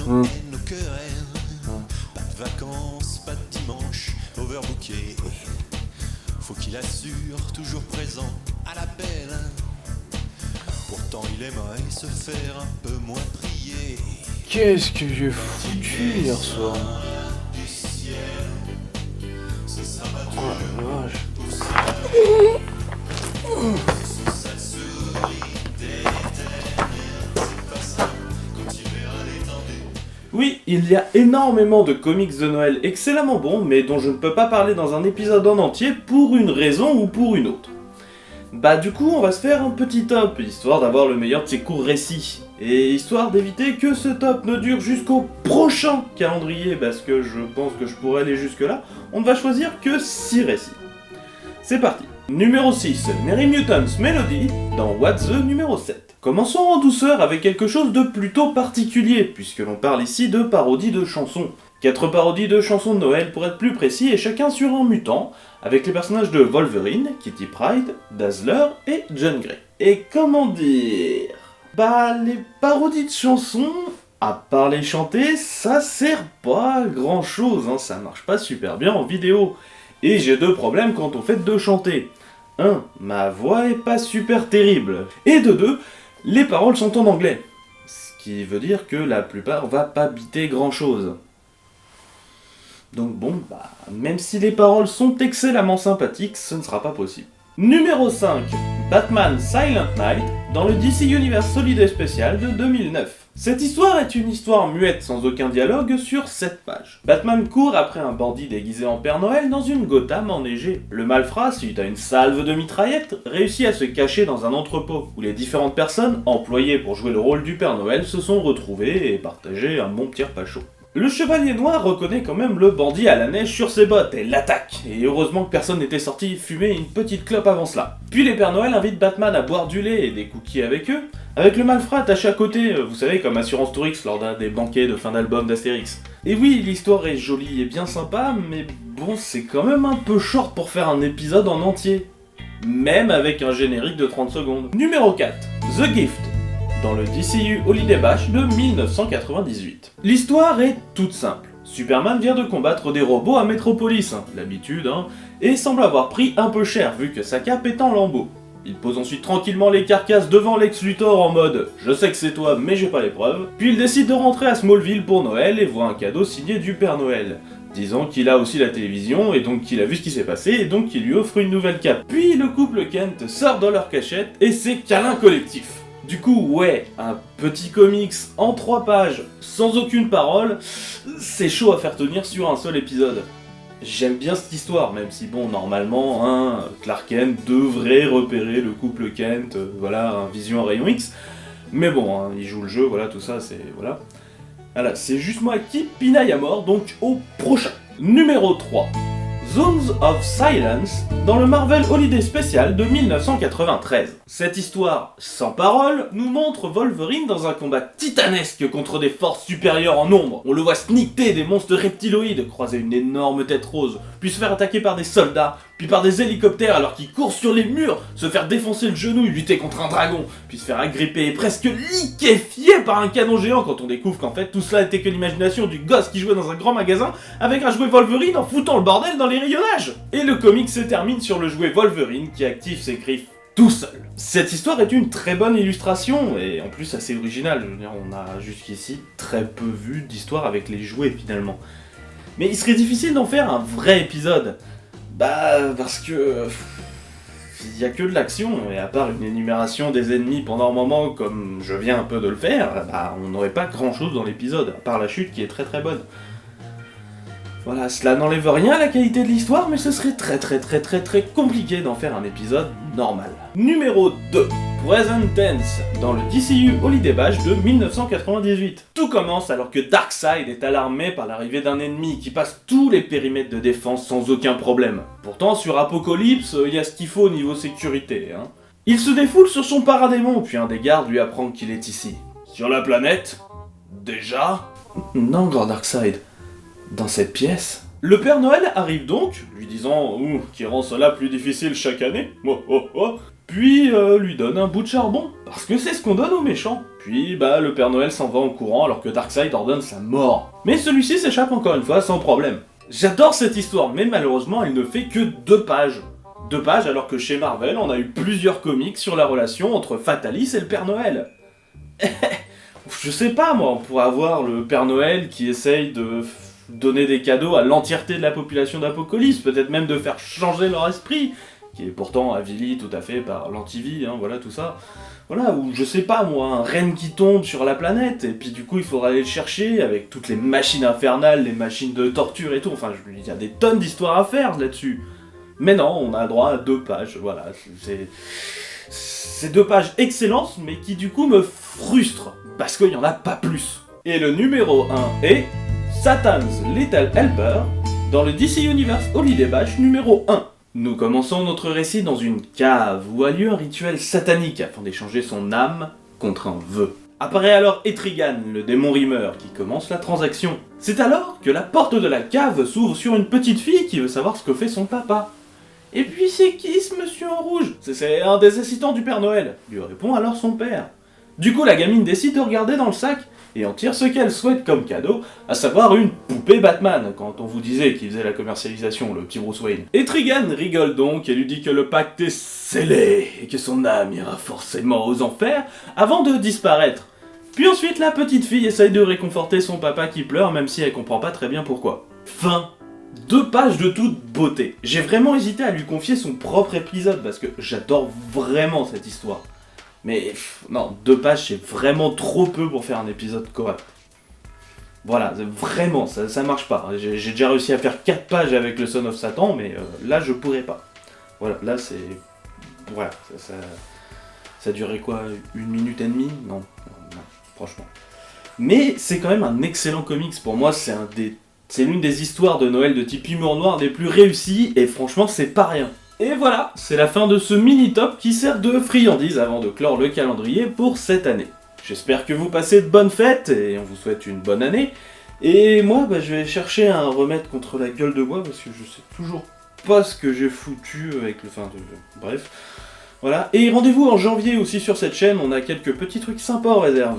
et nos querelles. Pas de vacances, pas de dimanche, overbooké. Faut qu'il assure, toujours présent à l'appel. Pourtant il aimerait se faire un peu moins prier. Qu'est-ce que j'ai foutu hier soir? Oh la vache. Oui, il y a énormément de comics de Noël excellemment bons, mais dont je ne peux pas parler dans un épisode en entier pour une raison ou pour une autre. Bah du coup, on va se faire un petit top, histoire d'avoir le meilleur de ces courts récits. Et histoire d'éviter que ce top ne dure jusqu'au prochain calendrier, parce que je pense que je pourrais aller jusque là, on ne va choisir que 6 récits. C'est parti. Numéro 6, Merry Mutants Melody, dans What's the numéro 7. Commençons en douceur avec quelque chose de plutôt particulier, puisque l'on parle ici de parodies de chansons. 4 parodies de chansons de Noël pour être plus précis, et chacun sur un mutant, avec les personnages de Wolverine, Kitty Pryde, Dazzler et Jean Grey. Et comment dire... Bah, les parodies de chansons, à part les chanter, ça sert pas à grand chose, hein, ça marche pas super bien en vidéo. Et j'ai 2 problèmes quand on fait de chanter. 1. Ma voix est pas super terrible. Et de 2. Les paroles sont en anglais. Ce qui veut dire que la plupart va pas biter grand chose. Donc bon, bah, même si les paroles sont excellemment sympathiques, ce ne sera pas possible. Numéro 5. Batman Silent Night, dans le DC Universe Holiday Special de 2009. Cette histoire est une histoire muette sans aucun dialogue sur 7 pages. Batman court après un bandit déguisé en Père Noël dans une Gotham enneigée. Le malfrat, suite à une salve de mitraillettes, réussit à se cacher dans un entrepôt où les différentes personnes employées pour jouer le rôle du Père Noël se sont retrouvées et partagé un bon petit repas chaud. Le Chevalier Noir reconnaît quand même le bandit à la neige sur ses bottes et l'attaque, et heureusement que personne n'était sorti fumer une petite clope avant cela. Puis les Pères Noël invitent Batman à boire du lait et des cookies avec eux, avec le malfrat attaché à côté, vous savez, comme Assurance Tourix lors d'un des banquets de fin d'album d'Astérix. Et oui, l'histoire est jolie et bien sympa, mais bon, c'est quand même un peu short pour faire un épisode en entier. Même avec un générique de 30 secondes. Numéro 4, The Gift, dans le DCU Holiday Bash de 1998. L'histoire est toute simple. Superman vient de combattre des robots à Metropolis, l'habitude, et semble avoir pris un peu cher vu que sa cape est en lambeaux. Il pose ensuite tranquillement les carcasses devant Lex Luthor en mode « Je sais que c'est toi, mais j'ai pas les preuves ». Puis il décide de rentrer à Smallville pour Noël et voit un cadeau signé du Père Noël, disant qu'il a aussi la télévision et donc qu'il a vu ce qui s'est passé et donc qu'il lui offre une nouvelle cape. Puis le couple Kent sort dans leur cachette et c'est câlin collectif. Du coup, ouais, un petit comics en 3 pages, sans aucune parole, c'est chaud à faire tenir sur un seul épisode. J'aime bien cette histoire, même si bon, normalement, Clark Kent devrait repérer le couple Kent, voilà, un vision à rayon X, mais bon, il joue le jeu, voilà, tout ça, c'est, voilà. Voilà, c'est juste moi qui pinaille à mort, donc au prochain. Numéro 3. Zones of Silence, dans le Marvel Holiday Special de 1993. Cette histoire, sans parole, nous montre Wolverine dans un combat titanesque contre des forces supérieures en nombre. On le voit sniquer des monstres reptiloïdes, croiser une énorme tête rose, puis se faire attaquer par des soldats, puis par des hélicoptères alors qu'il court sur les murs, se faire défoncer le genou et lutter contre un dragon, puis se faire agripper et presque liquéfier par un canon géant quand on découvre qu'en fait tout cela n'était que l'imagination du gosse qui jouait dans un grand magasin avec un jouet Wolverine en foutant le bordel dans les rayonnages. Et le comic se termine sur le jouet Wolverine qui active ses griffes tout seul. Cette histoire est une très bonne illustration et en plus assez originale. Je veux dire, on a jusqu'ici très peu vu d'histoire avec les jouets finalement. Mais il serait difficile d'en faire un vrai épisode. Bah, parce que... il y a que de l'action, et à part une énumération des ennemis pendant un moment, comme je viens un peu de le faire, bah, on n'aurait pas grand chose dans l'épisode, à part la chute qui est très très bonne. Voilà, cela n'enlève rien à la qualité de l'histoire, mais ce serait très compliqué d'en faire un épisode normal. Numéro 2. Present Tense, dans le DCU Holiday Bash de 1998. Tout commence alors que Darkseid est alarmé par l'arrivée d'un ennemi qui passe tous les périmètres de défense sans aucun problème. Pourtant, sur Apocalypse, il y a ce qu'il faut au niveau sécurité, Il se défoule sur son paradémon, puis un des gardes lui apprend qu'il est ici. Sur la planète? Déjà? Non, grand Darkseid. Dans cette pièce? Le Père Noël arrive donc, lui disant « qui rend cela plus difficile chaque année ?» puis lui donne un bout de charbon, parce que c'est ce qu'on donne aux méchants. Puis le Père Noël s'en va en courant alors que Darkseid ordonne sa mort. Mais celui-ci s'échappe encore une fois sans problème. J'adore cette histoire, mais malheureusement elle ne fait que 2 pages. 2 pages alors que chez Marvel on a eu plusieurs comics sur la relation entre Fatalis et le Père Noël. Je sais pas moi, on pourrait avoir le Père Noël qui essaye de donner des cadeaux à l'entièreté de la population d'Apocalypse, peut-être même de faire changer leur esprit, qui est pourtant avili tout à fait par l'antivie, voilà tout ça. Voilà, ou je sais pas moi, un reine qui tombe sur la planète, et puis du coup il faudra aller le chercher avec toutes les machines infernales, les machines de torture et tout, enfin il y a des tonnes d'histoires à faire là-dessus. Mais non, on a droit à 2 pages, voilà, c'est 2 pages excellentes, mais qui du coup me frustrent, parce qu'il n'y en a pas plus. Et le numéro 1 est Satan's Little Helper, dans le DC Universe Holiday Bash numéro 1. Nous commençons notre récit dans une cave où a lieu un rituel satanique afin d'échanger son âme contre un vœu. Apparaît alors Etrigan, le démon rimeur, qui commence la transaction. C'est alors que la porte de la cave s'ouvre sur une petite fille qui veut savoir ce que fait son papa. Et puis c'est qui ce monsieur en rouge ? C'est un des assistants du Père Noël, lui répond alors son père. Du coup la gamine décide de regarder dans le sac et en tire ce qu'elle souhaite comme cadeau, à savoir une poupée Batman, quand on vous disait qu'il faisait la commercialisation, le petit Bruce Wayne. Et Trigan rigole donc et lui dit que le pacte est scellé et que son âme ira forcément aux enfers avant de disparaître. Puis ensuite la petite fille essaye de réconforter son papa qui pleure même si elle comprend pas très bien pourquoi. Fin. 2 pages de toute beauté. J'ai vraiment hésité à lui confier son propre épisode parce que j'adore vraiment cette histoire. Mais non, 2 pages c'est vraiment trop peu pour faire un épisode correct. Voilà, vraiment, ça marche pas. J'ai déjà réussi à faire 4 pages avec le Son of Satan, mais là je pourrais pas. Voilà, là c'est... Voilà, ça durait quoi, 1 minute et demie ? Non, franchement. Mais c'est quand même un excellent comics, pour moi c'est l'une des histoires de Noël de type humour noir des plus réussies, et franchement c'est pas rien. Et voilà, c'est la fin de ce mini-top qui sert de friandise avant de clore le calendrier pour cette année. J'espère que vous passez de bonnes fêtes, et on vous souhaite une bonne année. Et moi, je vais chercher un remède contre la gueule de bois, parce que je sais toujours pas ce que j'ai foutu avec le... Bref, voilà. Et rendez-vous en janvier aussi sur cette chaîne, on a quelques petits trucs sympas en réserve.